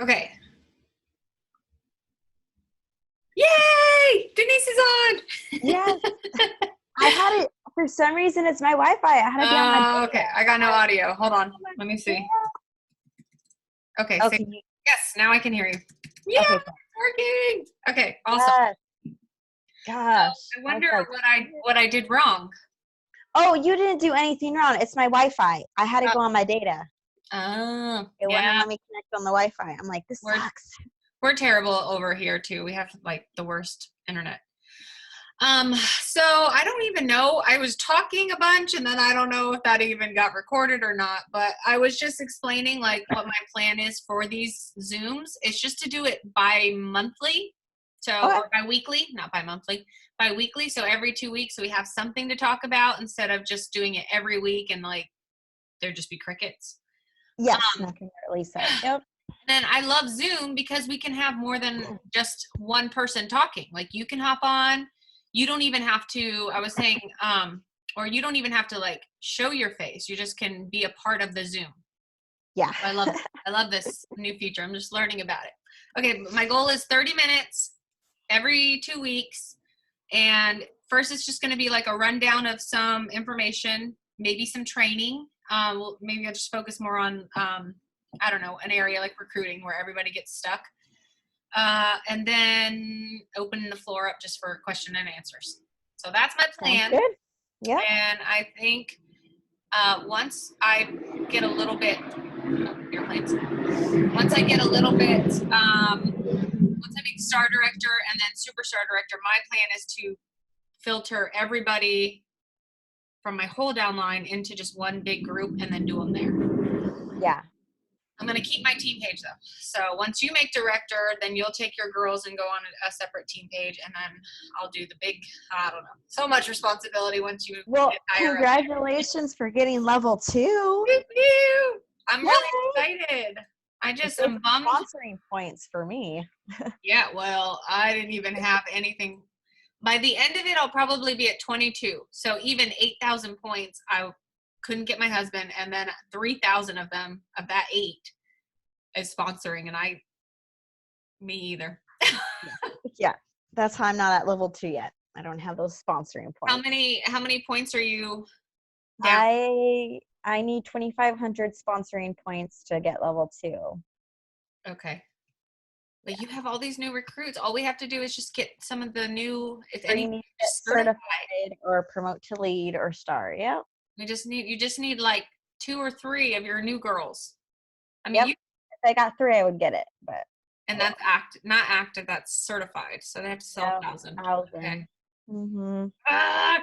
Okay. Yay! Denise is on. Yes, I had it for some reason. It's my Wi-Fi. I had to be on my data. Okay. I got no audio. Hold on. Let me Yeah. see. Okay. Oh, Say can you? yes. Now I can hear you. Yeah, Okay. it's working. Okay. Awesome. Yes. Gosh, I I was wonder like, what I did wrong. oh, you didn't do anything wrong. It's my Wi-Fi. I had to Oh, go on my data. It wouldn't yeah. let me connect on the Wi-Fi. I'm like, this We're sucks. we're terrible over here too. We have like the worst internet. So I don't even know. I was talking a bunch and then I don't know if that even got recorded or not, but I was just explaining like what my plan is for these Zooms. It's just to do it bi-monthly. So, Okay. or bi-weekly, not bi-monthly, bi-weekly. So every 2 weeks, so we have something to talk about instead of just doing it every week and like there'd just be crickets. Yes, Um, nothing really said. Yep. then I love Zoom because we can have more than just one person talking. Like you can hop on. You don't even have to, I was saying, or you don't even have to like show your face. You just can be a part of the Zoom. Yeah. I love this new feature. I'm just learning about it. Okay, my goal is 30 minutes every 2 weeks. And first it's just going to be like a rundown of some information, maybe some training. Maybe I'll just focus more on I don't know, an area like recruiting where everybody gets stuck. And then open the floor up just for question and answers. So that's my Sounds plan. good. Yep. And I think once I get a little bit, airplanes, once I get a little bit, once I make star director and then superstar director, my plan is to filter everybody from my whole downline into just one big group and then do them there. Yeah. I'm going to keep my team page though. So once you make director, then you'll take your girls and go on a separate team page, and then I'll do the big, I don't know, so much responsibility once you Well, get higher up. congratulations for getting level 2. I'm Yay! really excited. I just Big am bummed. sponsoring points for me. Yeah, well, I didn't even have anything. By the end of it, I'll probably be at 22. So even 8,000 points, I couldn't get my husband, and then 3,000 of them, of that 8, is sponsoring, and me either. Yeah. That's how I'm not at level 2 yet. I don't have those sponsoring How points. many points are you down? I need 2,500 sponsoring points to get level 2. Okay. But you have all these new recruits. All we have to do is just get some of the new, if Or you any, need to get certified. certified or promote to lead or star. Yep. You just need like 2 or 3 of your new girls. I mean, Yep. If I got 3, I would get it. But and that's not active, that's certified. So they have to sell yeah, 1,000. Okay. 1,000. Mm-hmm.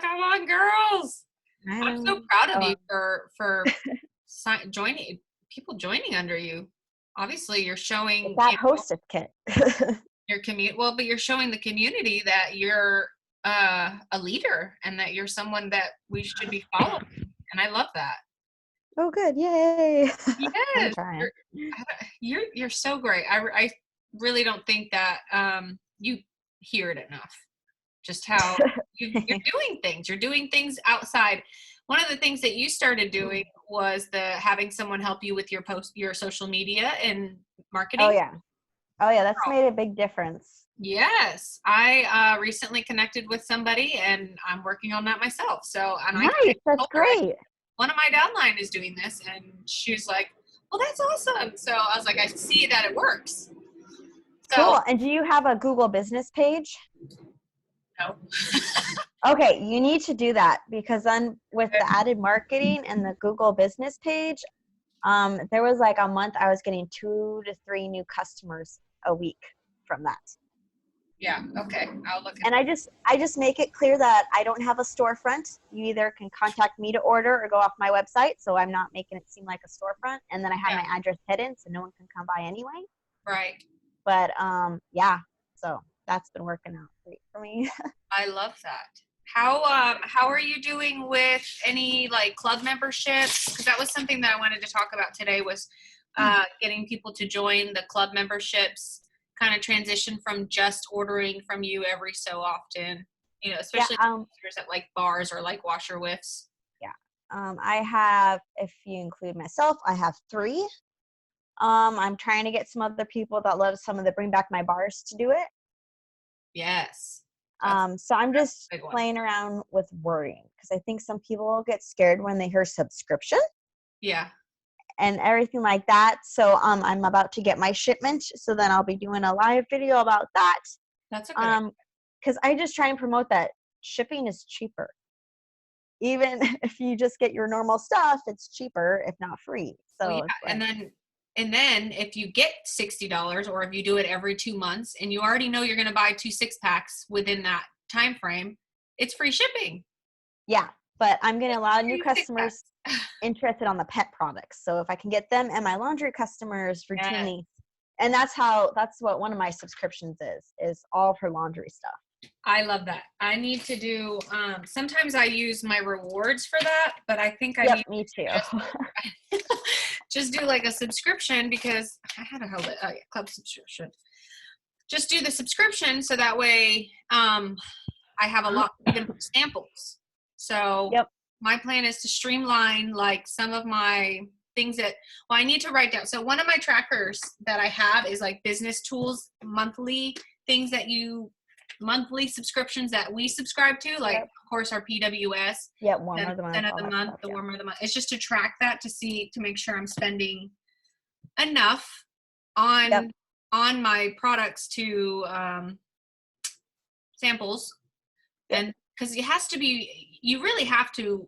Come on, girls. I I'm know. so proud of Oh, you for joining, people joining under you. Obviously, you're it's showing that hostess kit. your community. Well, but you're showing the community that you're a leader and that you're someone that we should be following. And I love that. Oh, good. Yay. I'm Yes, trying. you're so great. I really don't think that you hear it enough. Just how you're doing things. You're doing things outside. One of the things that you started doing was the having someone help you with your social media and Oh, marketing. yeah. Oh, yeah. That's made a big difference. Yes, I recently connected with somebody, and I'm working on that myself. So, and I Nice. That's told her great. one of my downline is doing this, and she's like, "Well, that's awesome." So I was like, "I see that it works." So Cool. And do you have a Google business page? no, Okay, you need to do that because then with the added marketing and the Google business page, there was like a month I was getting 2 to 3 new customers a week from that. yeah, okay, I'll look at And I just make it clear that I don't have a storefront. You either can contact me to order or go off my website, so I'm not making it seem like a storefront. And then I have yeah, my address hidden so no one can come by anyway. right. But yeah, so that's been working out great for me. I love that. How are you doing with any like club memberships? Because that was something that I wanted to talk about today was getting people to join the club memberships, kind of transition from just ordering from you every so often. You know, Yeah, especially at like bars or like washer whiffs. yeah. I have, if you include myself, I have 3. I'm trying to get some other people that love some of the Bring Back My Bars to do it. Yes. That's So I'm just a big one. playing around with wording because I think some people get scared when they hear subscription Yeah. and everything like that. So I'm about to get my shipment, so then I'll be doing a live video about that. That's a good idea. Because I just try and promote that shipping is cheaper. Even if you just get your normal stuff, it's cheaper, if not free. So Well, yeah. it's like, And then if you get $60 or if you do it every 2 months and you already know you're going to buy 2 6-packs within that time frame, it's free shipping. yeah. But I'm getting a lot of new 2 customers 6-packs. interested on the pet products. So if I can get them and my laundry customers Yes. routinely, and that's what one of my subscriptions is all of her laundry stuff. I love that. I need to do, sometimes I use my rewards for that, but I think I Yep, need me too. to just do like a subscription because I had a club subscription. Just do the subscription so that way I have a lot even samples. So Yep. my plan is to streamline like some of my things that I need to write down. So one of my trackers that I have is like business tools, monthly things that monthly subscriptions that we subscribe to, like of course our PWS. Yeah, warmer the month. End of the month, stuff, the yeah. warmer the month. It's just to track that to make sure I'm spending enough on my products to samples. Yep. And because you really have to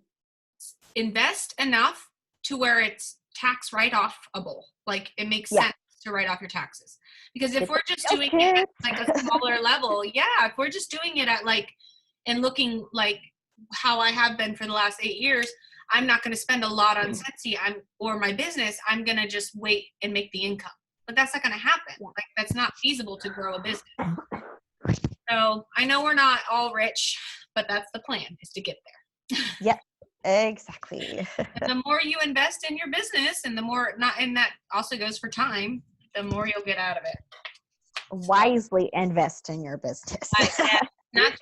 invest enough to where it's tax write-offable. Like it makes sense to write off your taxes. Because if we're just doing it at like a smaller level, if we're just doing it at like and looking like how I have been for the last 8 years, I'm not going to spend a lot on Setsy or my business. I'm going to just wait and make the income. But that's not going to happen. Like that's not feasible to grow a business. So I know we're not all rich, but that's the plan, is to get there. Yep, exactly. And the more you invest in your business and the more and that also goes for time, the more you'll get out of it. Wisely invest in your business. Not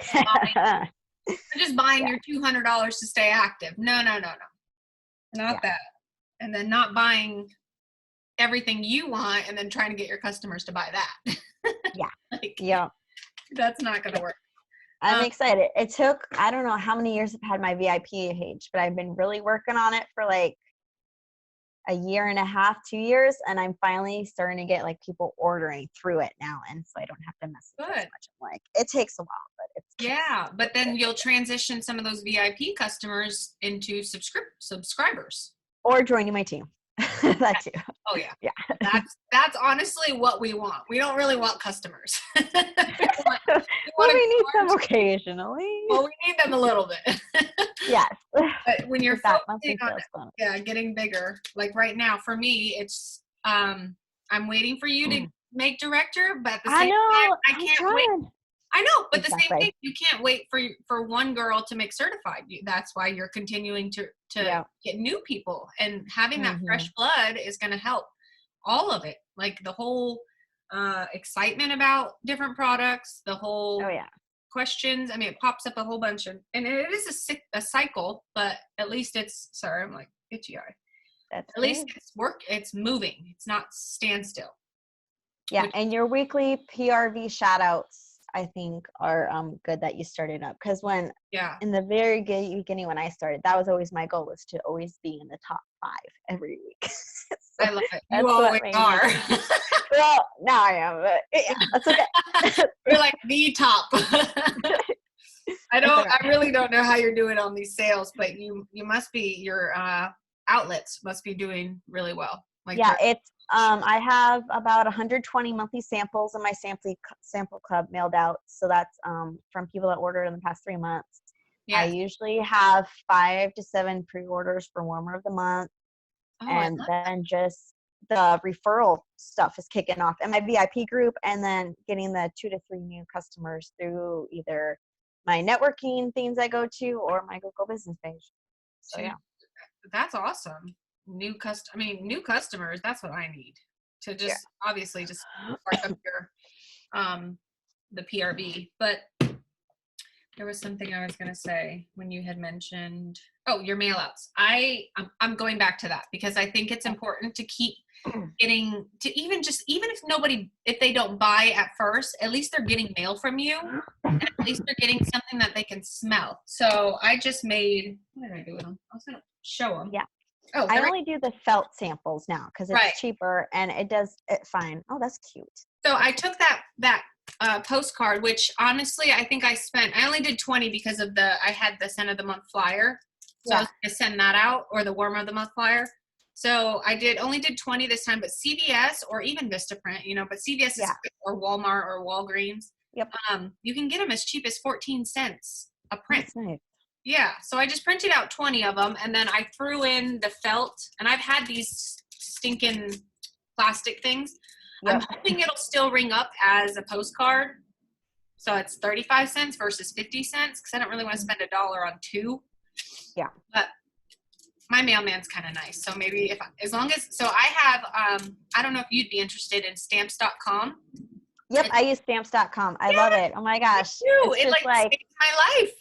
just buying your $200 to stay active. No. Not that. And then not buying everything you want and then trying to get your customers to buy that. That's not going to work. I'm excited. It took, I don't know how many years I've had my VIP page, but I've been really working on it for like a year and a half, 2 years, and I'm finally starting to get like people ordering through it now, and so I don't have to message as much. I'm like, it takes a while, but it's but then you'll transition some of those VIP customers into subscribers or joining my team. That too. Oh yeah. That's honestly what we want. We don't really want customers. we need them occasionally. Well, we need them a little bit. Yes. But when you're focusing on getting bigger, like right now for me, it's I'm waiting for you to make director, but at the same time, I can't wait. I know, but the same thing, you can't wait for one girl to make certified. That's why you're continuing to get new people, and having that fresh blood is going to help all of it. Like the whole excitement about different products, the whole questions. I mean, it pops up a whole bunch and it is a cycle, but at least it's, sorry, I'm like itchy eye. At least it's moving. It's not standstill. Yeah, and your weekly PRV shout outs, I think, are good that you started up, because when in the very beginning when I started, that was always my goal, was to always be in the top 5 every week. I love it. You always are. Well, now I am, but that's okay. You're like the top. I really don't know how you're doing on these sales, but you must be, your outlets must be doing really well. Like it's I have about 120 monthly samples in my sample club mailed out. So that's from people that ordered in the past 3 months. I usually have 5 to 7 pre-orders for warmer of the month. And then just the referral stuff is kicking off in my VIP group, and then getting the 2 to 3 new customers through either my networking things I go to or my Google business page. So that's awesome. New customers, that's what I need to just obviously just spark up your the PRB. But there was something I was going to say when you had mentioned your mail outs. I'm going back to that because I think it's important to keep getting to even if they don't buy at first, at least they're getting mail from you. And at least they're getting something that they can smell. So I just made, what did I do with them? I was going to show them. Yeah. Oh, I they're only do the felt samples now because it's right. cheaper and it does it fine. Oh, that's cute. So I took that postcard, which honestly, I think I only did 20 because I had the scent of the month flyer. So I was going to send that out, or the warm of the month flyer. So I only did 20 this time, but CVS or even Vistaprint, but CVS is, or Walmart or Walgreens. Yep. You can get them as cheap as 14 cents a print. That's nice. Yeah. So I just printed out 20 of them, and then I threw in the felt, and I've had these stinking plastic things. Yep. I'm hoping it'll still ring up as a postcard. So it's 35 cents versus 50 cents because I don't really want to spend $1 on 2. Yeah. But my mailman's kind of nice. So maybe I have, I don't know if you'd be interested in stamps.com. Yep. I use stamps.com. I love it. Oh my gosh. It's just like saves my life.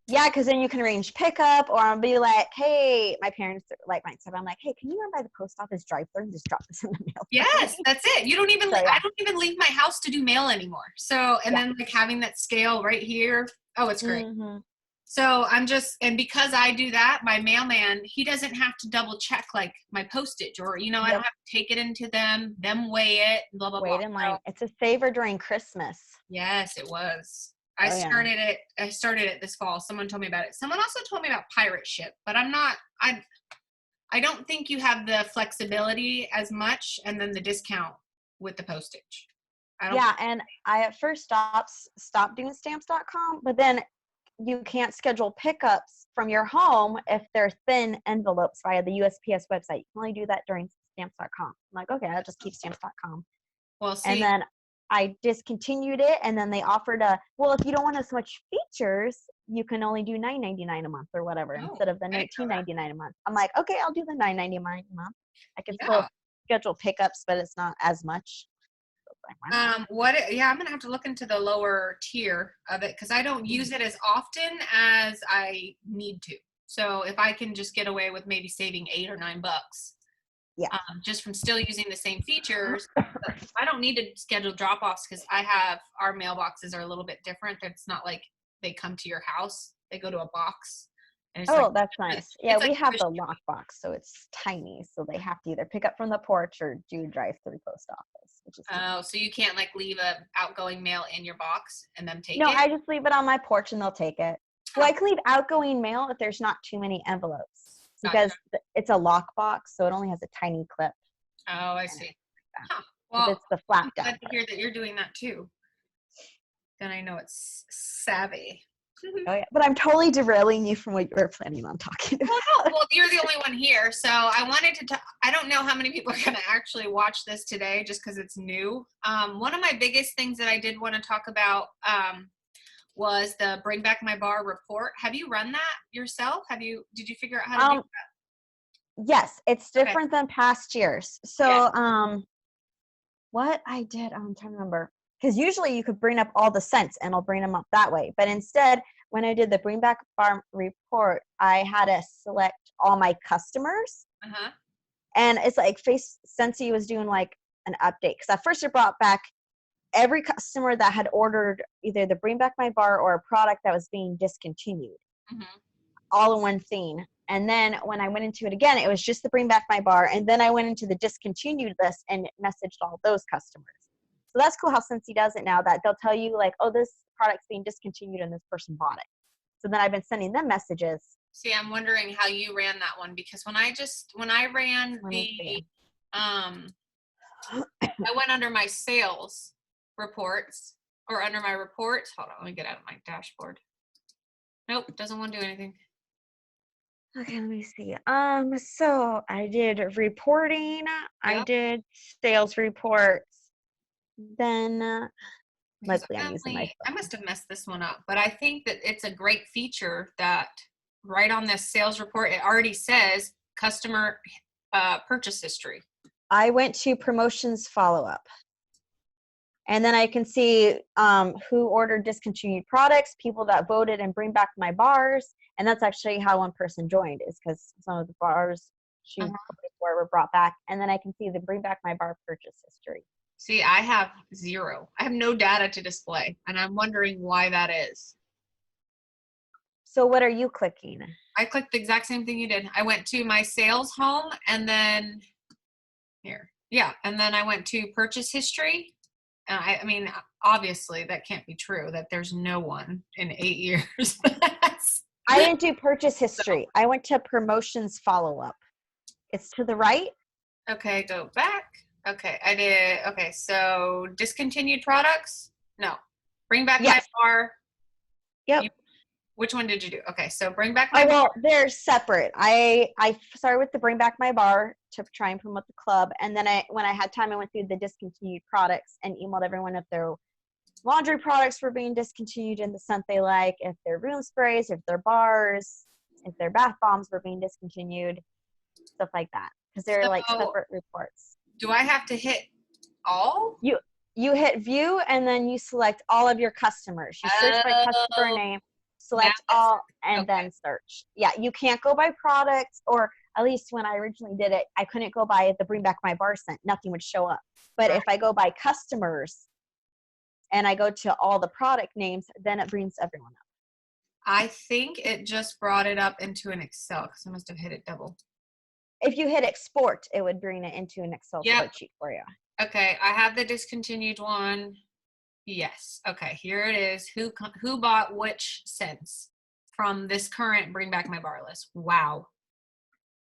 Yeah, because then you can arrange pickup, or I'll be like, hey, my parents like my stuff. I'm like, hey, can you run by the post office drive-through and just drop this in the mail? Yes, that's it. You don't even I don't even leave my house to do mail anymore. So then like having that scale right here. Oh, it's great. Mm-hmm. So and because I do that, my mailman, he doesn't have to double check like my postage, or I don't have to take it into them weigh it, blah blah blah. Wait in line. It's a saver during Christmas. Yes, it was. I started it this fall. Someone told me about it. Someone also told me about Pirate Ship, but I don't think you have the flexibility as much, and then the discount with the postage. And I at first stopped doing stamps.com, but then you can't schedule pickups from your home if they're thin envelopes via the USPS website. You can only do that during stamps.com. I'm like, okay, I'll just keep stamps.com. Well, see, and then I discontinued it, and then they offered if you don't want as much features, you can only do $9.99 a month or whatever instead of the $19.99 a month. I'm like, okay, I'll do the $9.99 a month. I can still schedule pickups, but it's not as much. I'm gonna have to look into the lower tier of it because I don't use it as often as I need to. So if I can just get away with maybe saving $8 or $9, just from still using the same features, I don't need to schedule drop-offs because our mailboxes are a little bit different. It's not like they come to your house; they go to a box. And that's nice. Yeah, we have the lockbox, so it's tiny. So they have to either pick up from the porch or do drive-through post office. Which is so you can't like leave a outgoing mail in your box and then take it? No, I just leave it on my porch and they'll take it. Well, I can leave outgoing mail if there's not too many envelopes because it's a lockbox, so it only has a tiny clip. Oh, I see. Well, it's the flap down. I'm glad to hear that you're doing that too. Then I know it's savvy. Oh yeah, but I'm totally derailing you from what you were planning on talking about. Well, you're the only one here, so I wanted to I don't know how many people are going to actually watch this today just because it's new. One of my biggest things that I did want to talk about was the Bring Back My Bar report. Have you run that yourself? Did you figure out how to do that? Yes, it's different than past years. So what I did, I'm trying to remember. Because usually you could bring up all the scents and I'll bring them up that way. But instead, when I did the Bring Back Bar report, I had to select all my customers. Uh-huh. And it's like Scentsy was doing like an update. Because at first it brought back every customer that had ordered either the Bring Back My Bar or a product that was being discontinued. Mm-hmm. All in one thing. And then when I went into it again, it was just the Bring Back My Bar. And then I went into the discontinued list and messaged all those customers. So that's cool how Scentsy does it now, that they'll tell you like, oh, this product's being discontinued and this person bought it. So then I've been sending them messages. See, I'm wondering how you ran that one because when I ran I went under my sales reports or under my reports. Hold on, let me get out of my dashboard. Nope, doesn't want to do anything. Okay, let me see. So I did reporting. Yep. I did sales reports. Then Leslie, I'm using my phone. I must have messed this one up, but I think that it's a great feature that right on this sales report, it already says customer purchase history. I went to promotions follow-up. And then I can see who ordered discontinued products, people that voted and Bring Back My Bars. And that's actually how one person joined, is because some of the bars shoes Uh-huh. before were brought back. And then I can see the bring back my bar purchase history. See, I have zero. I have no data to display, and I'm wondering why that is. So what are you clicking? I clicked the exact same thing you did. I went to my sales home and then here. Yeah, and then I went to purchase history. And I mean, obviously that can't be true that there's no one in 8 years. I didn't do purchase history. I went to promotions follow-up. It's to the right. Okay, go back. Okay, I did. Okay, so discontinued products? No. Bring back my Yes. bar. Yep. Which one did you do? Okay, so bring back my Oh, well, bar. they're separate. I started with the bring back my bar to try and promote the club. And then when I had time, I went through the discontinued products and emailed everyone if their laundry products were being discontinued in the scent they like, if their room sprays, if their bars, if their bath bombs were being discontinued, stuff like that. Because they're like So separate reports. do I have to hit all? You hit view and then you select all of your customers. You search by customer Oh, name, now select all, and okay. then search. Yeah, you can't go by products, or at least when I originally did it, I couldn't go by the bring back my bar scent. Nothing would show up. But Right. if I go by customers and I go to all the product names, then it brings everyone up. I think it just brought it up into an Excel because I must have hit it double. If you hit export, it would bring it into an Excel spreadsheet for you. Okay, I have the discontinued one. Yes. Okay, here it is. Who bought which scents from this current bring back my bar list? Wow.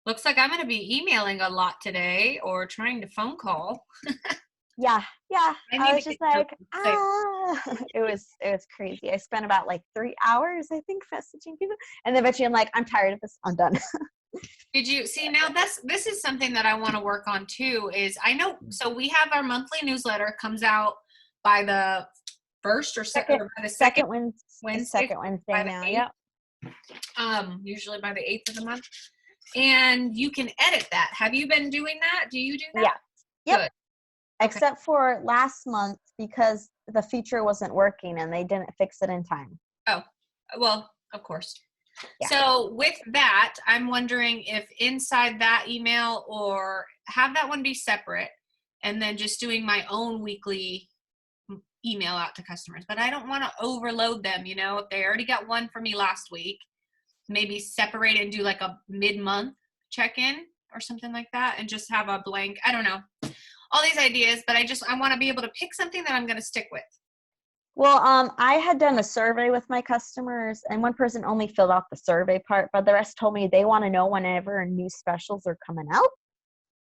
Looks like I'm going to be emailing a lot today or trying to phone call. Yeah. I was to just get like, it was crazy. I spent about like 3 hours, I think, messaging people, and then eventually I'm like, I'm tired of this. I'm done. Did you see now this is something that I want to work on too is I know so we have our monthly newsletter comes out by the first or second or by the second Wednesday Second Wednesday by the now. 8th, Yep. usually by the 8th of the month. And you can edit that. Have you been doing that? Do you do that? Yeah. Yep. Good. Except for last month because the feature wasn't working and they didn't fix it in time. Oh, well, of course. Yeah. So with that, I'm wondering if inside that email or have that one be separate and then just doing my own weekly email out to customers. But I don't want to overload them, you know, if they already got one for me last week, maybe separate and do like a mid-month check-in or something like that and just have a blank, I don't know, all these ideas, but I want to be able to pick something that I'm going to stick with. Well, I had done a survey with my customers, and one person only filled out the survey part, but the rest told me they want to know whenever new specials are coming out,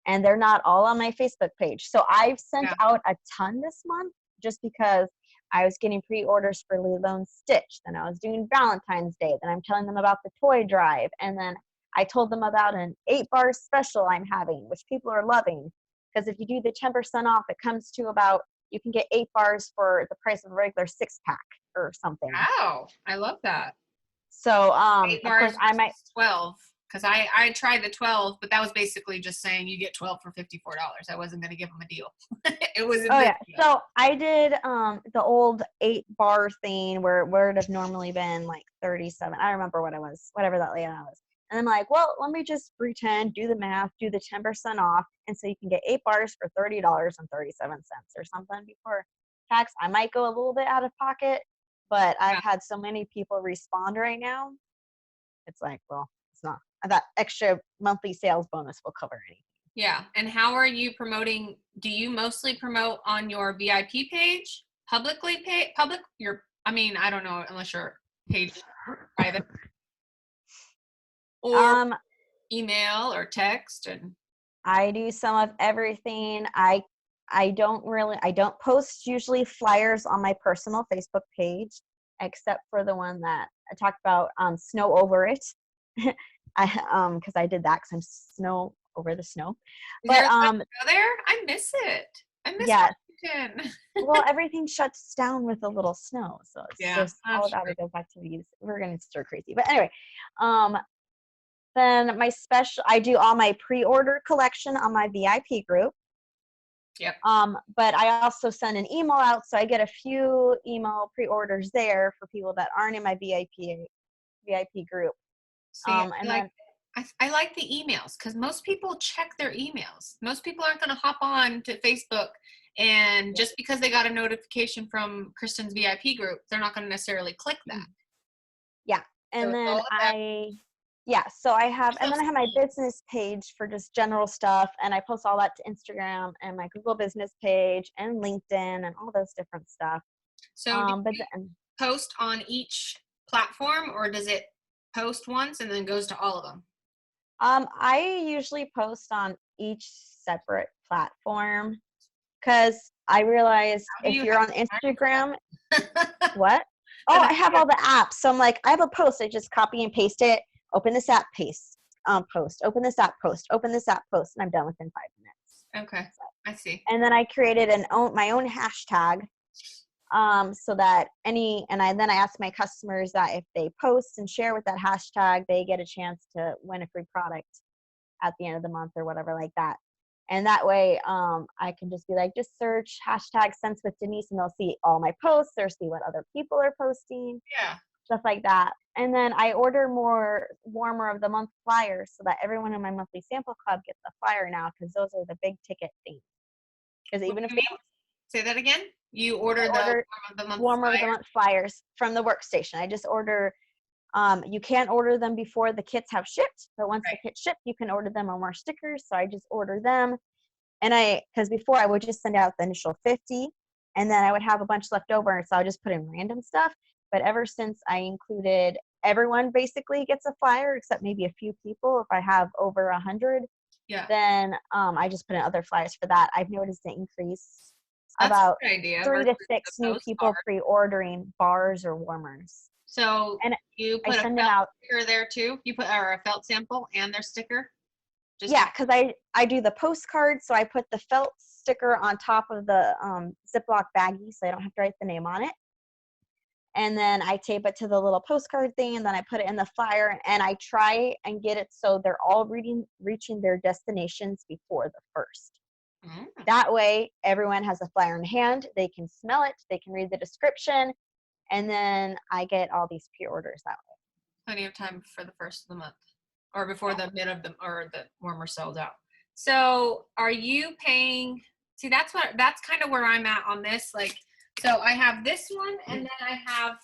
and they're not all on my Facebook page. So I've sent out a ton this month just because I was getting pre-orders for Lilo and Stitch. Then I was doing Valentine's Day. Then I'm telling them about the toy drive, and then I told them about an 8-bar special I'm having, which people are loving. Because if you do the 10% off, it comes to about, you can get 8 bars for the price of a regular 6-pack or something. Wow, I love that. So, 8 of bars course, I might 12 because I tried the 12, but that was basically just saying you get 12 for $54. I wasn't going to give them a deal. It was. Oh yeah. So I did the old 8-bar thing where it would have normally been like 37. I don't remember what it was, whatever that layout was. And I'm like, well, let me just pretend, do the math, do the 10% off, and so you can get 8 bars for $30.37 or something before tax. I might go a little bit out of pocket, but I've had so many people respond right now. It's like, well, it's not that extra monthly sales bonus will cover anything. Yeah. And how are you promoting? Do you mostly promote on your VIP page, publicly pay public? I don't know unless your page private or email or text. And I do some of everything. I don't post usually flyers on my personal Facebook page, except for the one that I talked about, snow over it. Because I did that because I'm snow over the snow. Is But there a go there? I miss it. I miss Washington. Well, everything shuts down with a little snow, so it's just all about sure. to go back to these. We're gonna stir crazy, but anyway, then I do all my pre-order collection on my VIP group. Yep. But I also send an email out, so I get a few email pre-orders there for people that aren't in my VIP group. See, I like the emails because most people check their emails. Most people aren't going to hop on to Facebook and just because they got a notification from Kristen's VIP group, they're not going to necessarily click that. Yeah. So And it's then all about so I have, and then I have my yourself. business page for just general stuff. And I post all that to Instagram and my Google business page and LinkedIn and all those different stuff. So do But you then, post on each platform or does it post once and then goes to all of them? I usually post on each separate platform because I realize How do if you you're have on Instagram, time? what? And Oh, then I have all the apps. So I'm like, I have a post. I just copy and paste it. Open this app, paste, post. Open this app, post. Open this app, post, and I'm done within 5 minutes. okay, I see. And then I created my own hashtag, so that then I ask my customers that if they post and share with that hashtag, they get a chance to win a free product at the end of the month or whatever like that. And that way, I can just be like, just search hashtag Sense with Denise, and they'll see all my posts or see what other people are posting, Yeah. stuff like that. And then I order more warmer of the month flyers so that everyone in my monthly sample club gets a flyer now, because those are the big ticket things. Because What even do if you they mean? Say that again? You order the order Warm of the Month warmer of the flyer? month flyers from the workstation, I just order. You can't order them before the kits have shipped, but once the Right. kits ship, you can order them on more stickers. So I just order them. And because before I would just send out the initial 50 and then I would have a bunch left over. So I just put in random stuff. But ever since I included, everyone basically gets a flyer except maybe a few people. If I have over 100, Yeah. then I just put in other flyers for that. I've noticed an increase That's a about good idea 3 versus to the 6 new people postcard. pre-ordering bars or warmers. So And you I put a send them felt out. sticker there too? You put or a felt sample and their sticker? Just Yeah, because I do the postcard, so I put the felt sticker on top of the Ziploc baggie, so I don't have to write the name on it. And then I tape it to the little postcard thing, and then I put it in the flyer, and I try and get it so they're all reaching their destinations before the first. Mm, That way, everyone has a flyer in hand. They can smell it, they can read the description, and then I get all these pre-orders that way. plenty of time for the first of the month or before the mid of the or the warmer sells out. So are you paying? See, that's kind of where I'm at on this. Like, so I have this one and then I have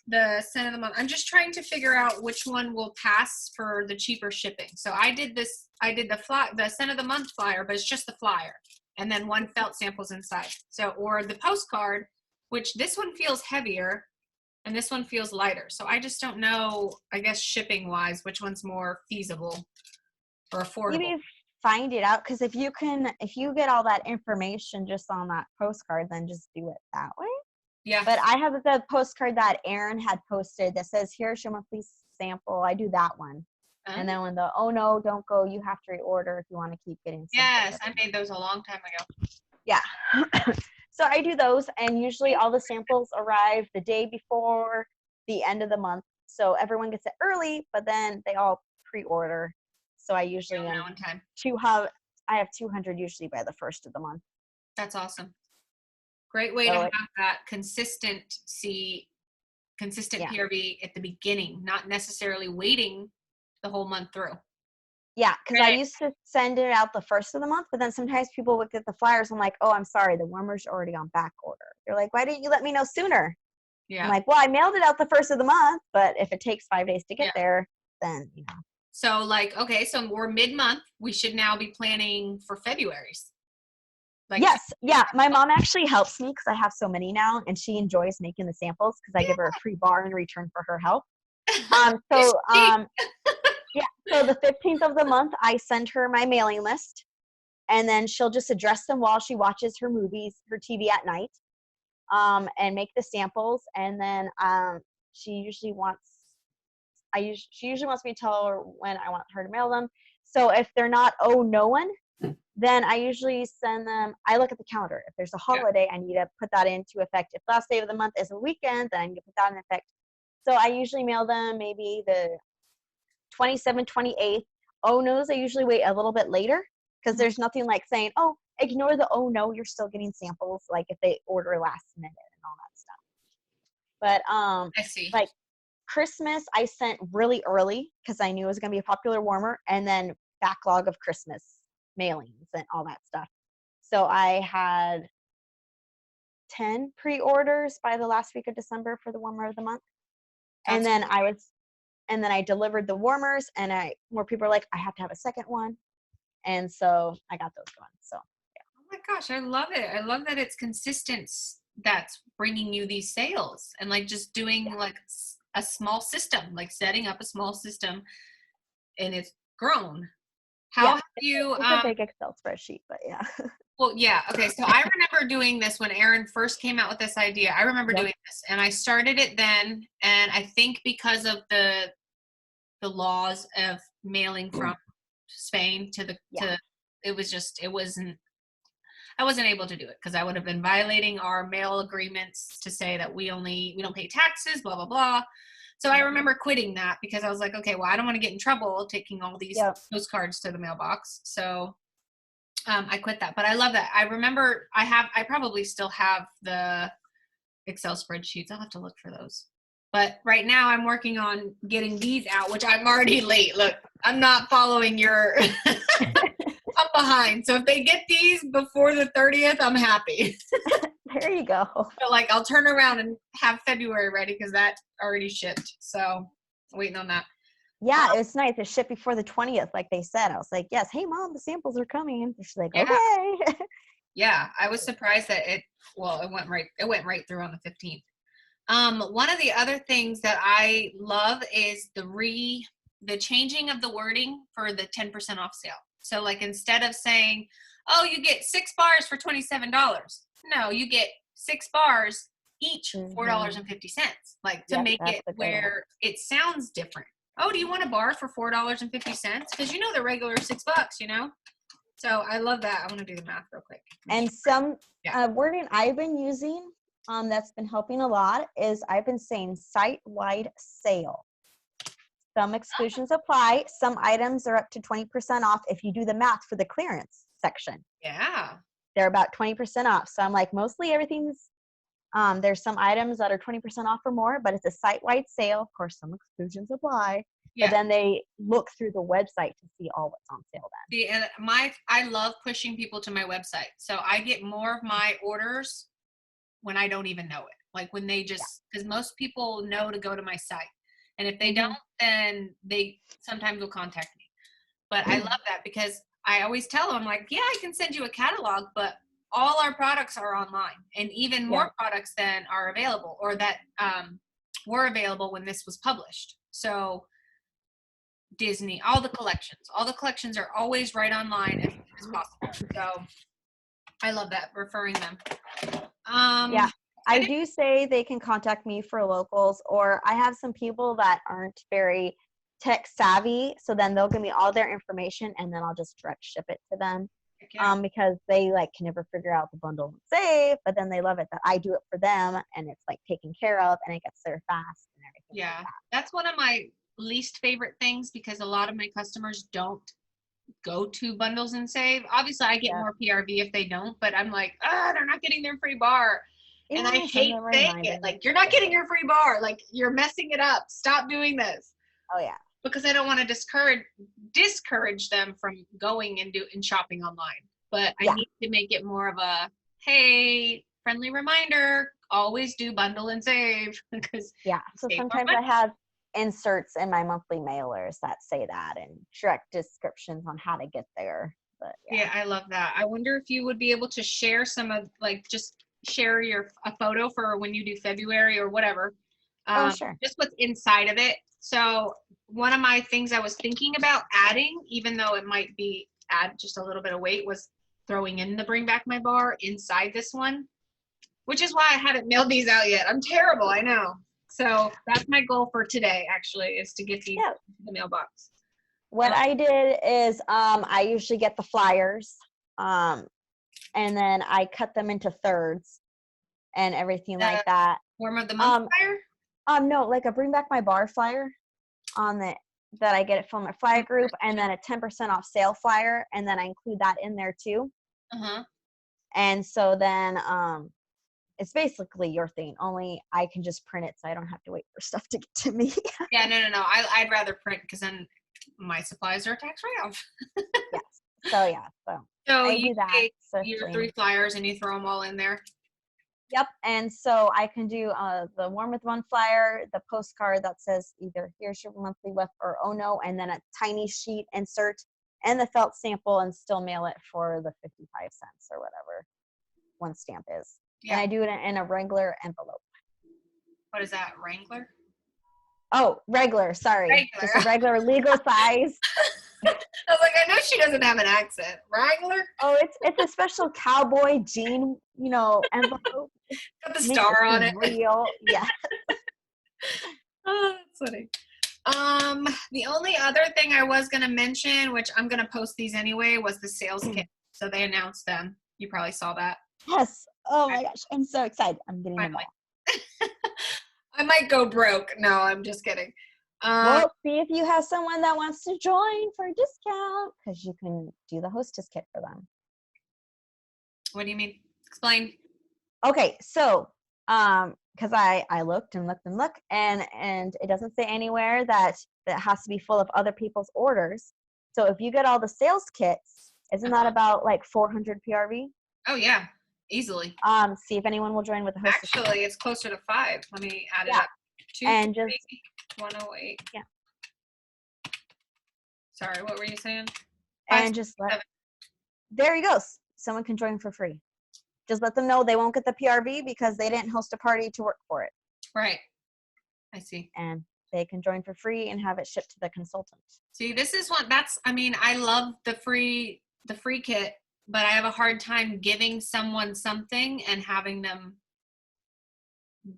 the cent of the month. I'm just trying to figure out which one will pass for the cheaper shipping. So I did the cent of the month flyer, but it's just the flyer. And then one felt samples inside. So, or the postcard, which this one feels heavier and this one feels lighter. So I just don't know, I guess shipping wise, which one's more feasible or affordable. Maybe find it out, because if you get all that information just on that postcard, then just do it that way. Yeah. But I have the postcard that Aaron had posted that says, here's your monthly sample. I do that one. And then when the, oh no, don't go, you have to reorder if you want to keep getting samples. Yes, I made those a long time ago. Yeah. So I do those, and usually all the samples arrive the day before the end of the month. So everyone gets it early, but then they all pre-order. So I usually You'll know in time. I have 200 usually by the first of the month. That's awesome. Great way to have that consistent Yeah. PRV at the beginning, not necessarily waiting the whole month through. Yeah, because I used to send it out the first of the month, but then sometimes people would get the flyers. I'm like, oh, I'm sorry, the warmer's already on back order. They're like, why didn't you let me know sooner? Yeah. I'm like, well, I mailed it out the first of the month, but if it takes 5 days to get there, then, you know. So like, okay, so we're mid-month. We should now be planning for February's. Like, yes, yeah. My mom actually helps me because I have so many now, and she enjoys making the samples because I give her a free bar in return for her help. Yeah, so the 15th of the month, I send her my mailing list, and then she'll just address them while she watches her TV at night, and make the samples. And then she usually wants me to tell her when I want her to mail them. So if they're not no one, then I usually send them. I look at the calendar. If there's a holiday, I need to put that into effect. If last day of the month is a weekend, then I need to put that in effect. So I usually mail them maybe the 27th, 28th. Oh no's, I usually wait a little bit later, because there's nothing like saying, oh, ignore the oh no, you're still getting samples, like if they order last minute and all that stuff. But I see. like Christmas, I sent really early because I knew it was going to be a popular warmer, and then backlog of Christmas mailings and all that stuff. So I had 10 pre-orders by the last week of December for the warmer of the month. And That's then I delivered the warmers, and more people are like, I have to have a second one. And so I got those going. So oh my gosh, I love it. I love that it's consistent that's bringing you these sales, and like just doing like a small system, like setting up a small system, and it's grown. How have you it's a big Excel spreadsheet, but yeah. well, yeah, okay, so I remember doing this when Aaron first came out with this idea. I remember Yep. doing this, and I started it then, and I think because of the laws of mailing from Spain to it wasn't, I wasn't able to do it because I would have been violating our mail agreements to say that we don't pay taxes, blah blah blah. So I remember quitting that because I was like, okay, well, I don't want to get in trouble taking all these postcards to the mailbox. So I quit that, but I love that. I remember I probably still have the Excel spreadsheets. I'll have to look for those. But right now I'm working on getting these out, which I'm already late. Look, I'm not following your, I'm behind. So if they get these before the 30th, I'm happy. There you go. But like, I'll turn around and have February ready because that already shipped. So waiting on that. Yeah, it was nice. It shipped before the 20th, like they said. I was like, yes, hey mom, the samples are coming. And she's like, okay. Yeah, I was surprised that it went right through on the 15th. One of the other things that I love is the changing of the wording for the 10% off sale. So like instead of saying, oh, you get 6 bars for $27, no, you get 6 bars each $4.50. Like to make it where it sounds different. Oh, do you want a bar for $4.50? Because you know the regular $6, you know? So I love that. I want to do the math real quick. And some wording I've been using that's been helping a lot is I've been saying site-wide sale. Some exclusions apply. Some items are up to 20% off if you do the math for the clearance section. Yeah. They're about 20% off. So I'm like, mostly everything's, there's some items that are 20% off or more, but it's a site-wide sale. Of course, some exclusions apply. Yeah. But then they look through the website to see all what's on sale then. See, and I love pushing people to my website. So I get more of my orders when I don't even know it. Like when they just, because most people know to go to my site. And if they don't, then they sometimes will contact me. But I love that because I always tell them, like, yeah, I can send you a catalog, but all our products are online, and even more products than are available or that were available when this was published. So Disney, all the collections are always right online as soon as possible. So I love that, referring them. I do say they can contact me for locals, or I have some people that aren't very tech savvy, so then they'll give me all their information and then I'll just direct ship it to them. Because they like can never figure out the bundle and save, but then they love it that I do it for them and it's like taken care of and it gets there fast and everything. Yeah, like that's one of my least favorite things because a lot of my customers don't go to bundles and save. Obviously I get more PRV if they don't, but I'm like, they're not getting their free bar. And I hate saying it, like, you're not getting your free bar, like you're messing it up, stop doing this. Oh yeah, because I don't want to discourage them from going and shopping online. But I need to make it more of a, hey, friendly reminder, always do bundle and save. Because so sometimes I have inserts in my monthly mailers that say that and direct descriptions on how to get there. But yeah, I love that. I wonder if you would be able to share some of, like, just share a photo for when you do February or whatever. Sure. Just what's inside of it. So one of my things I was thinking about adding, even though it might be add just a little bit of weight, was throwing in the Bring Back My Bar inside this one, which is why I haven't mailed these out yet. I'm terrible, I know. So that's my goal for today, actually, is to get these in the mailbox. What I did is I usually get the flyers and then I cut them into thirds and everything like that. Warm of the month flyer? No, like a Bring Back My Bar flyer on that I get it from my flyer group, and then a 10% off sale flyer, and then I include that in there too. And so then it's basically your thing. Only I can just print it, so I don't have to wait for stuff to get to me. Yeah, no. I'd rather print because then my supplies are tax write-off. Yes. So yeah. So So I you do that take your swiftly. 3 flyers and you throw them all in there. Yep. And so I can do the Warm with One flyer, the postcard that says either here's your monthly WIP or oh no, and then a tiny sheet insert and the felt sample, and still mail it for the 55 cents or whatever one stamp is. And Yeah. I do it in a regular envelope. What is that, Wrangler? Oh, regular. Sorry. Regular. Just a regular legal size. I was like, I know she doesn't have an accent. Wrangler? Oh, it's a special cowboy jean, envelope. Got the Makes star on seem it. real. Yeah. Oh, that's funny. The only other thing I was gonna mention, which I'm gonna post these anyway, was the sales kit. So they announced them. You probably saw that. Yes. Oh my gosh. I'm so excited. I'm getting them Finally. all. I might go broke. No, I'm just kidding. Well, see if you have someone that wants to join for a discount, because you can do the hostess kit for them. What do you mean? Explain. Okay, so because I looked and looked and looked, and it doesn't say anywhere that it has to be full of other people's orders. So if you get all the sales kits, isn't that about like 400 PRV? Oh yeah, easily. See if anyone will join with the hostess kit. Actually, it's closer to 5. Let me add it Yeah. up. 2, And 3, just 108. Yeah. Sorry, what were you saying? And just there you go. Someone can join for free. Just let them know they won't get the PRV because they didn't host a party to work for it. Right. I see. And they can join for free and have it shipped to the consultant. See, this is one I love the free kit, but I have a hard time giving someone something and having them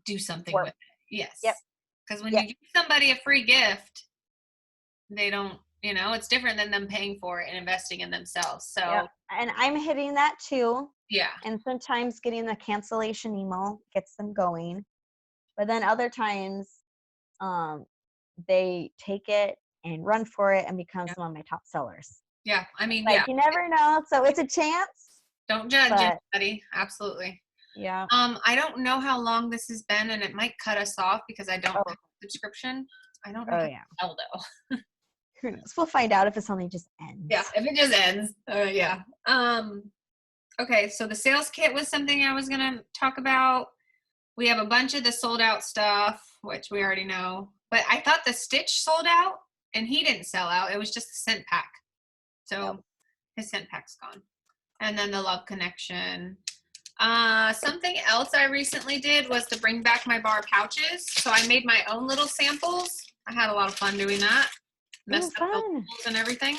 do something with it. Yes. Yep. Because when you give somebody a free gift, they don't, it's different than them paying for it and investing in themselves. So, and I'm hitting that too. Yeah. And sometimes getting the cancellation email gets them going. But then other times, they take it and run for it and become some of my top sellers. Yeah. I mean, you never know. So it's a chance. Don't judge anybody. Absolutely. Yeah. I don't know how long this has been, and it might cut us off because I don't have a subscription. I don't know how though. Who knows? We'll find out if it only just ends. Yeah, if it just ends. Yeah. Okay, so the sales kit was something I was gonna talk about. We have a bunch of the sold out stuff, which we already know. But I thought the Stitch sold out, and he didn't sell out. It was just the scent pack. So his scent pack's gone. And then the Love Connection. Something else I recently did was to bring back my bar pouches. So I made my own little samples. I had a lot of fun doing that. Messed up the labels and everything.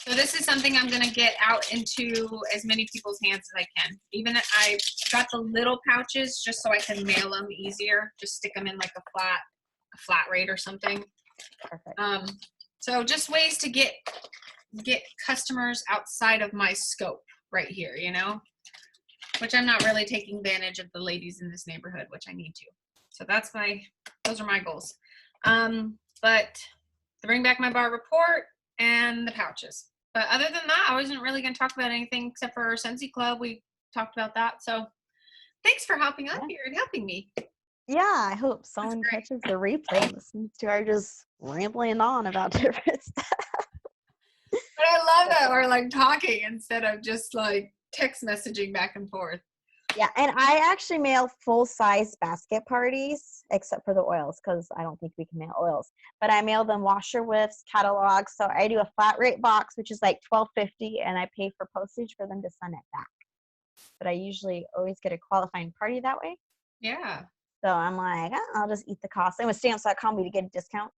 So this is something I'm going to get out into as many people's hands as I can. Even I got the little pouches just so I can mail them easier. Just stick them in like a flat rate or something. Perfect. So just ways to get customers outside of my scope right here, which I'm not really taking advantage of the ladies in this neighborhood, which I need to. So those are my goals. But to bring back my bar report and the pouches. But other than that, I wasn't really going to talk about anything except for our Scentsy Club. We talked about that. So thanks for hopping up here and helping me. Yeah, I hope someone catches the replay and listens to our just rambling on about different stuff. But I love that we're like talking instead of just like text messaging back and forth. Yeah, and I actually mail full-size basket parties, except for the oils, because I don't think we can mail oils. But I mail them washer whiffs, catalogs. So I do a flat rate box, which is like $12.50, and I pay for postage for them to send it back. But I usually always get a qualifying party that way. Yeah. So I'm like, I'll just eat the cost. And with stamps.com, we get a discount.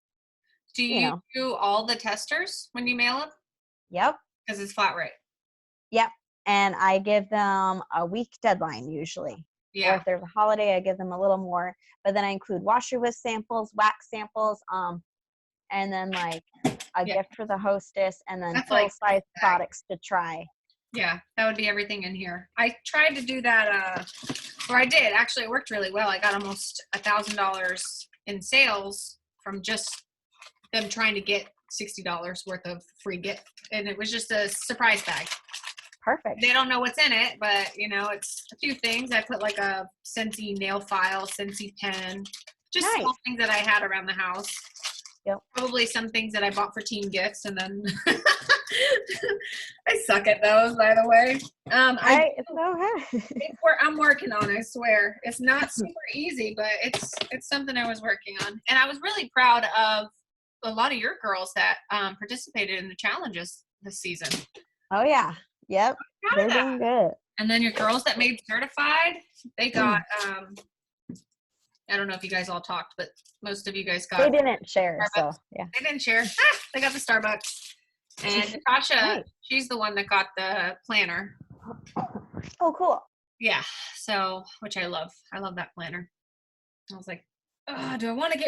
Do you do all the testers when you mail them? Yep. Because it's flat rate. Yep. And I give them a week deadline usually. Yeah. Or if there's a holiday, I give them a little more. But then I include washer whisk samples, wax samples, and then like a gift for the hostess, and then full-size products to try. Yeah, that would be everything in here. I tried to do that, or I did. Actually, it worked really well. I got almost $1,000 in sales from just them trying to get $60 worth of free gift. And it was just a surprise bag. Perfect. They don't know what's in it, but you know, it's a few things. I put like a Scentsy nail file, Scentsy pen, just Nice. small things that I had around the house. Yep. Probably some things that I bought for team gifts, and then I suck at those, by the way. I'm working on it, I swear. It's not super easy, but it's something I was working on. And I was really proud of a lot of your girls that participated in the challenges this season. Oh yeah. Yep. They're doing good. And then your girls that made certified, they got I don't know if you guys all talked, but most of you guys got. They didn't share, Starbucks. so yeah. They didn't share. They got the Starbucks. And Natasha, Nice. she's the one that got the planner. Oh, cool. Yeah. So, which I love. I love that planner. I was like, oh, do I want to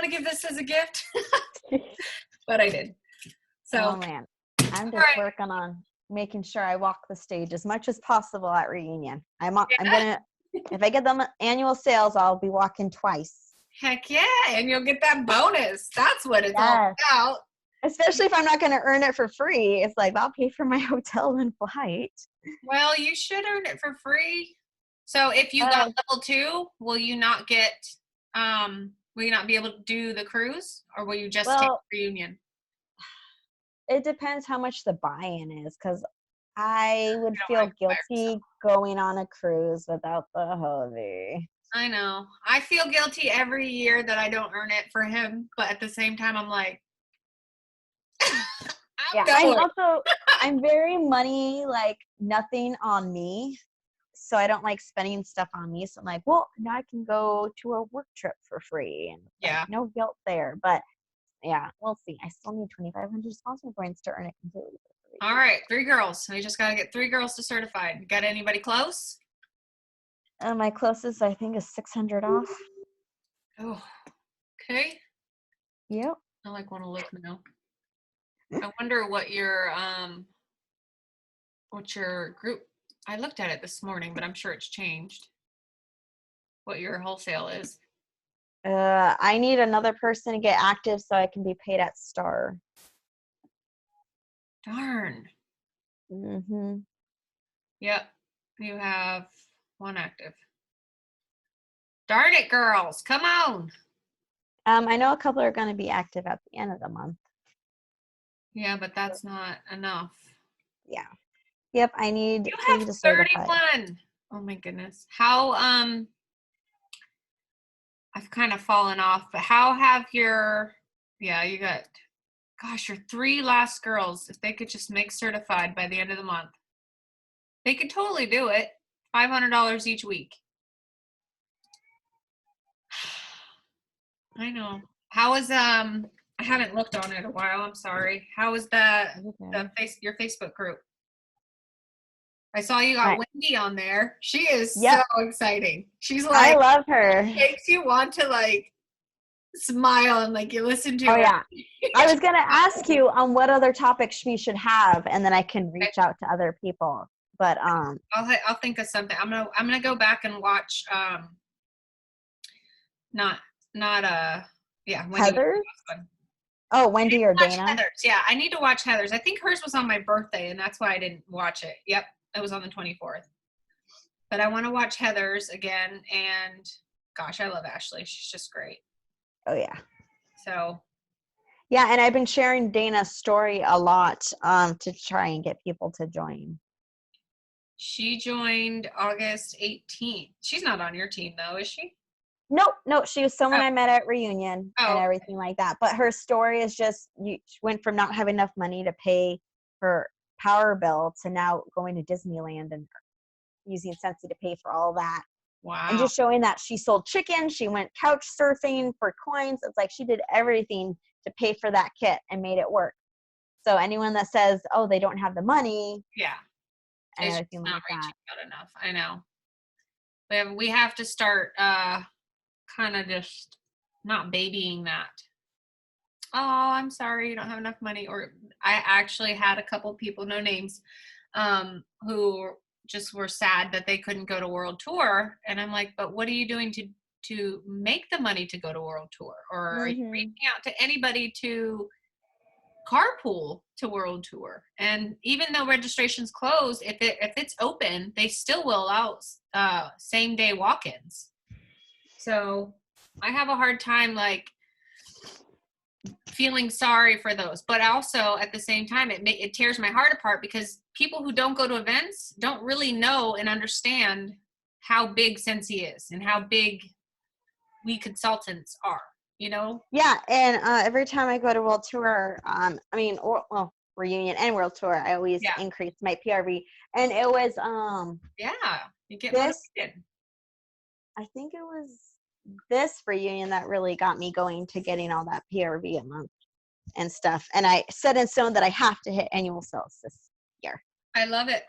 give this as a gift? But I did. So, oh man, I'm just working on making sure I walk the stage as much as possible at reunion. I'm gonna, if I get them annual sales, I'll be walking twice. Heck yeah, and you'll get that bonus. That's what it's all about. Especially if I'm not going to earn it for free. It's like, I'll pay for my hotel and flight. Well, you should earn it for free. So if you got level 2, will you not be able to do the cruise, or will you just take reunion? It depends how much the buy-in is, because I would feel guilty going on a cruise without the hubby. I know. I feel guilty every year that I don't earn it for him, but at the same time, I'm like, I'm very money, like nothing on me. So I don't like spending stuff on me. So I'm like, well, now I can go to a work trip for free, and like, no guilt there. But yeah, we'll see. I still need 2,500 sponsor points to earn it completely for free. All right, 3 girls. We just got to get 3 girls to certified. Got anybody close? My closest, I think, is 600 off. Oh, okay. Yep. I want to look now. I wonder what your group. I looked at it this morning, but I'm sure it's changed. What your wholesale is. I need another person to get active so I can be paid at Star. Darn. Mm-hmm. Yep. You have 1 active. Darn it, girls. Come on. I know a couple are going to be active at the end of the month. Yeah, but that's not enough. Yeah. Yep, I need you have to 31. Oh my goodness. How I've kind of fallen off, but how have your you got your 3 last girls, if they could just make certified by the end of the month. They could totally do it. $500 each week. I know. How is I haven't looked on it in a while. I'm sorry. How is your Facebook group? I saw you got Wendy on there. She is so exciting. She's like, I love her. It makes you want to like smile and like you listen to her. Oh yeah. I was gonna ask you on what other topics we should have, and then I can reach out to other people. But I'll think of something. I'm gonna go back and watch Heather's? Oh, Wendy or Dana? Heather's. Yeah, I need to watch Heather's. I think hers was on my birthday, and that's why I didn't watch it. Yep, it was on the 24th. But I want to watch Heather's again, and gosh, I love Ashley. She's just great. Oh, yeah. So. Yeah, and I've been sharing Dana's story a lot to try and get people to join. She joined August 18th. She's not on your team, though, is she? No, she was someone I met at reunion and everything like that. But her story is just, she went from not having enough money to pay her power bill to now going to Disneyland and using Scentsy to pay for all that. Wow. And just showing that she sold chicken, she went couch surfing for coins. It's like she did everything to pay for that kit and made it work. So anyone that says, oh, they don't have the money. Yeah. And everything like that. Out enough. I know. We have to start kind of just not babying that. Oh, I'm sorry, you don't have enough money. Or I actually had a couple people, no names, who just were sad that they couldn't go to World Tour. And I'm like, but what are you doing to make the money to go to World Tour? Or are you reaching out to anybody to carpool to World Tour. And even though registration's closed, if it's open, they still will allow same day walk-ins. So I have a hard time like feeling sorry for those, but also at the same time it tears my heart apart because people who don't go to events don't really know and understand how big Scentsy is and how big we consultants are, you know? Yeah, and every time I go to World Tour, Reunion and World Tour, I always increase my PRV, and it was you get this. motivated. I think it was this reunion that really got me going to getting all that PRV a month and stuff. And I set in stone that I have to hit annual sales this year. I love it.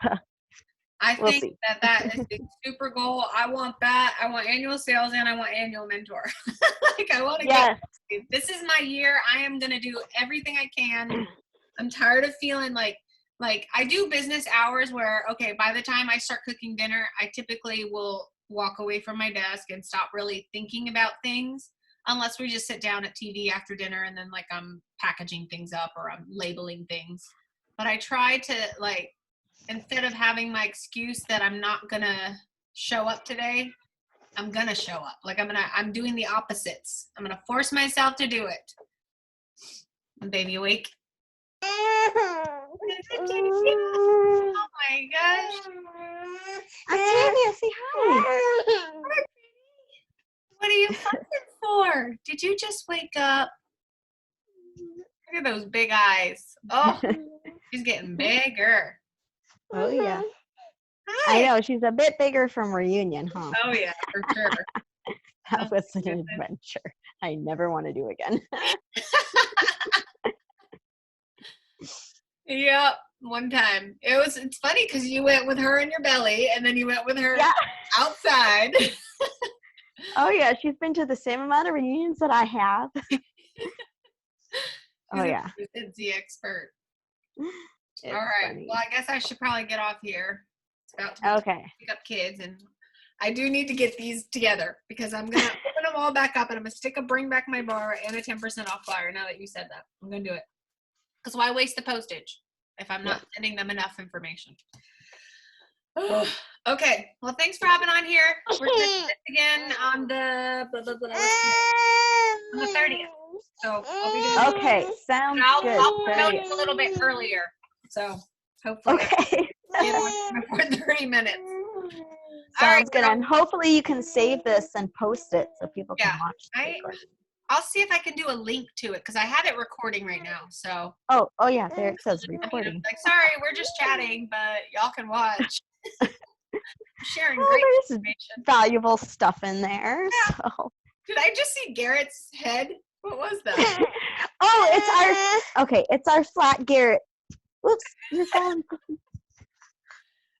I We'll think see. that is the super goal. I want that. I want annual sales and I want annual mentor. Like I want to get, this is my year. I am going to do everything I can. I'm tired of feeling like I do business hours where, okay, by the time I start cooking dinner, I typically will walk away from my desk and stop really thinking about things unless we just sit down at TV after dinner and then like I'm packaging things up or I'm labeling things. But I try to like, instead of having my excuse that I'm not gonna show up today, I'm gonna show up. Like I'm doing the opposites. I'm gonna force myself to do it. Baby awake? Oh my gosh. Octavia, say hi. What are you fussing for? Did you just wake up? Look at those big eyes. Oh, she's getting bigger. Oh yeah. Hi. I know, she's a bit bigger from reunion, huh? Oh yeah, for sure. That was an adventure I never want to do again. Yep, one time. It's funny because you went with her in your belly and then you went with her outside. Oh yeah, she's been to the same amount of reunions that I have. Oh yeah. She's the expert. It's all right. funny. Well, I guess I should probably get off here. It's about to pick up kids, and I do need to get these together because I'm gonna open them all back up, and I'm gonna stick a bring back my bar and a 10% off flyer. Now that you said that, I'm gonna do it. Because why waste the postage if I'm not sending them enough information? Okay. Well, thanks for hopping on here. We're gonna do this again on the on the 30th. So I'll be doing sounds good. I'll tell you a little bit earlier. So hopefully before 30 minutes. Sounds good. And hopefully you can save this and post it so people can watch it. I'll see if I can do a link to it because I have it recording right now. So Oh yeah, there it says recording. Like, sorry, we're just chatting, but y'all can watch. I'm sharing great there's information. Valuable stuff in there. Yeah. So. Did I just see Garrett's head? What was that? It's our flat Garrett. Whoops, you're falling.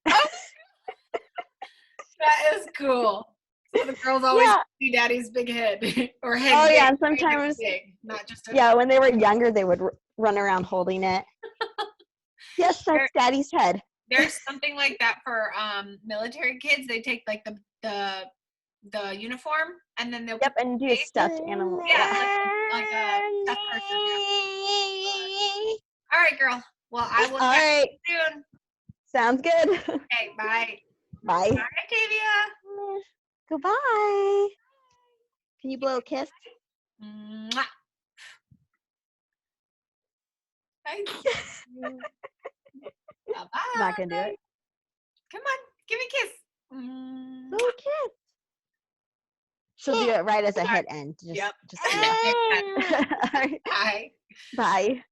That is cool. So the girls always see Daddy's big head or head. Oh big, yeah, and sometimes big, not just. When they were younger, they would run around holding it. Yes, that's Daddy's head. There's something like that for military kids. They take like the uniform and then they'll and do a stuffed animal. Like a stuffed person. All right, girl. Well, I will talk to you soon. Sounds good. Okay, bye. Bye. Bye, Octavia. Goodbye. Can you blow a kiss? Mwah. Thank you. Bye-bye. Not gonna do it. Come on, give me a kiss. Blow a kiss. She'll do it right as a hit end. Just Yep. Bye. Bye. Bye.